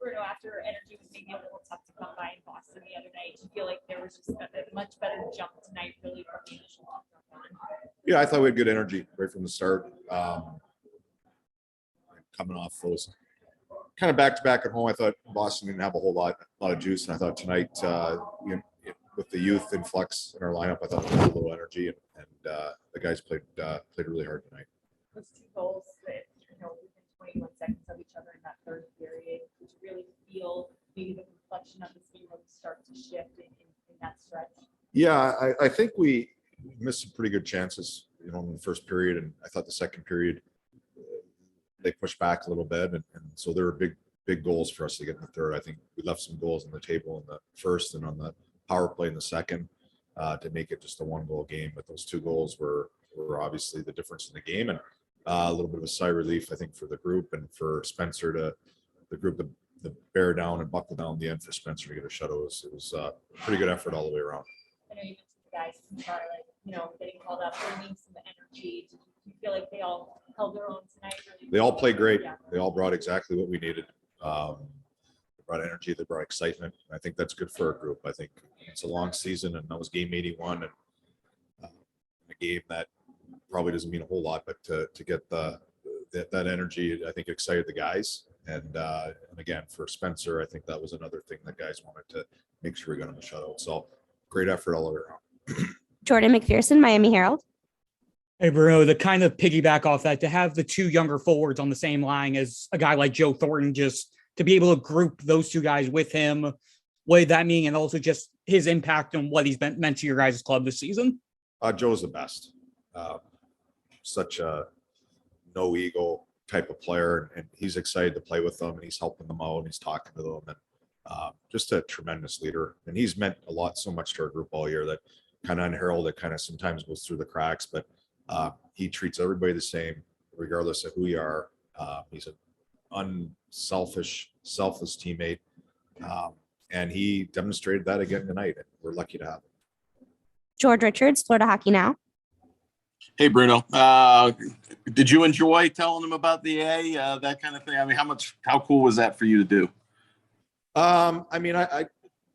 Bruno, after energy was maybe a little tough to come by in Boston the other night, do you feel like there was just a much better jump tonight, really, from the initial lockdown on? Yeah, I thought we had good energy right from the start. Coming off those kind of back-to-back at home, I thought Boston didn't have a whole lot of juice, and I thought tonight, with the youth influx in our lineup, I thought there was a little energy, and the guys played really hard tonight. Those two goals that, within 21 seconds of each other in that third period, did you really feel maybe the complexion of this game really start to shift in that stretch? Yeah, I think we missed some pretty good chances, in the first period, and I thought the second period they pushed back a little bit, and so there were big goals for us to get in the third. I think we left some goals on the table in the first and on the power play in the second to make it just a 1-goal game. But those 2 goals were obviously the difference in the game, and a little bit of a sigh of relief, I think, for the group and for Spencer to bear down and buckle down the end for Spencer to get a shutout. It was a pretty good effort all the way around. I know you mentioned the guys from Charlotte, getting called up, bringing some energy. Do you feel like they all held their own tonight? Really? They all played great. Yeah. They all brought exactly what we needed. They brought energy. They brought excitement. I think that's good for our group. I think it's a long season, and that was game 81, and a game that probably doesn't mean a whole lot, but to get that energy, I think excited the guys. And again, for Spencer, I think that was another thing that guys wanted to make sure we got him a shutout. So great effort all the way around. Jordan McPherson, Miami Herald. Hey, Bruno, to kind of piggyback off that, to have the 2 younger forwards on the same line as a guy like Joe Thornton, just to be able to group those 2 guys with him, what did that mean? And also just his impact on what he's meant to your guys' club this season. Joe's the best. Such a no ego type of player, and he's excited to play with them, and he's helping them out, and he's talking to them, and just a tremendous leader. And he's meant a lot, so much to our group all year, that kind of unheralded, kind of sometimes goes through the cracks, but he treats everybody the same, regardless of who you are. He's an unselfish, selfless teammate, and he demonstrated that again tonight, and we're lucky to have him. George Richards, Florida Hockey Now. Hey, Bruno. Did you enjoy telling them about the A, that kind of thing? I mean, how cool was that for you to do? I mean,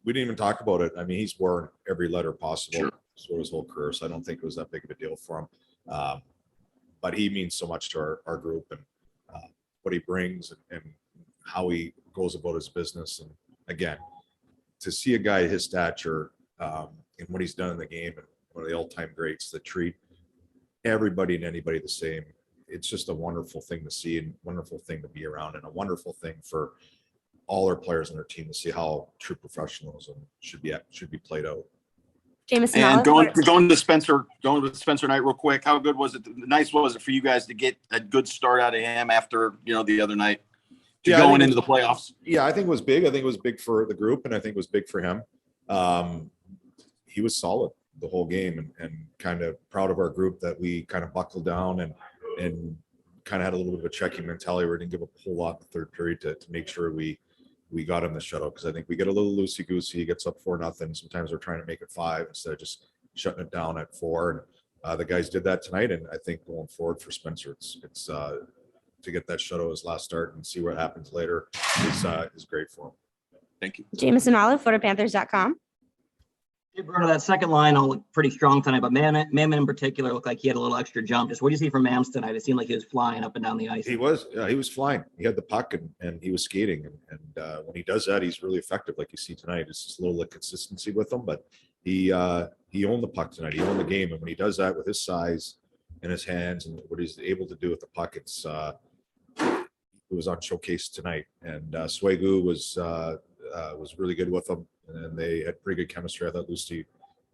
we didn't even talk about it. I mean, he's worn every letter possible. Sure. So his whole career. So I don't think it was that big of a deal for him. But he means so much to our group, and what he brings and how he goes about his business. And again, to see a guy his stature and what he's done in the game, and one of the all-time greats that treat everybody and anybody the same, it's just a wonderful thing to see, and wonderful thing to be around, and a wonderful thing for all our players on our team to see how true professionalism should be played out. Jameson And Olive. going to Spencer night real quick. How good was it? Nice was it for you guys to get a good start out of him after the other night, going into the playoffs? Yeah, I think it was big. I think it was big for the group, and I think it was big for him. He was solid the whole game, and kind of proud of our group that we kind of buckled down and kind of had a little bit of a checking mentality where we didn't give up a whole lot in the third period to make sure we got him the shutout, because I think we get a little loosey-goosey. He gets up 4-0. Sometimes we're trying to make it 5 instead of just shutting it down at 4. And the guys did that tonight, and I think going forward for Spencer, it's to get that shutout his last start and see what happens later is great for him. Thank you. Jameson Olive, FloridaPanthers.com. Hey, Bruno, that second line all looked pretty strong tonight, but Mammon in particular looked like he had a little extra jump. Just what do you see from Mams tonight? It seemed like he was flying up and down the ice. He was flying. He had the puck and he was skating. And when he does that, he's really effective, like you see tonight. It's just a little consistency with him, but he owned the puck tonight. He owned the game. And when he does that with his size and his hands and what he's able to do with the puck, it was on showcase tonight. And Swegu was really good with them. And they had pretty good chemistry. I thought Lucy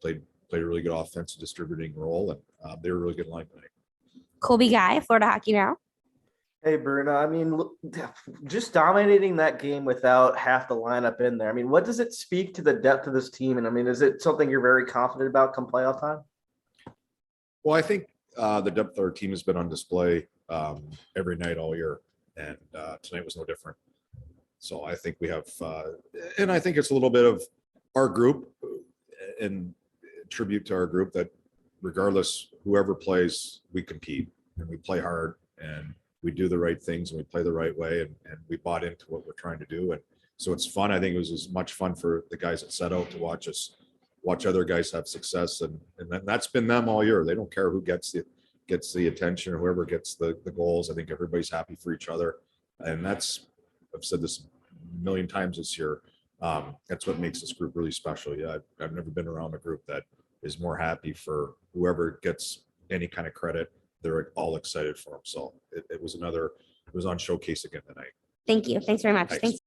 played a really good offensive distributing role, and they were a really good line tonight. Colby Guy, Florida Hockey Now. Hey, Bruno. I mean, just dominating that game without half the lineup in there. I mean, what does it speak to the depth of this team? And I mean, is it something you're very confident about come playoff time? Well, I think the depth of our team has been on display every night all year, and tonight was no different. So I think we have, and I think it's a little bit of our group and tribute to our group that regardless whoever plays, we compete and we play hard and we do the right things and we play the right way, and we bought into what we're trying to do. And So it's fun. I think it was as much fun for the guys that set out to watch other guys have success. And that's been them all year. They don't care who gets the attention or whoever gets the goals. I think everybody's happy for each other. And that's, I've said this a million times this year. That's what makes this group really special. Yeah. I've never been around a group that is more happy for whoever gets any kind of credit. They're all excited for them. So it was on showcase again tonight. Thank you. Thanks very much. Thanks. Thanks.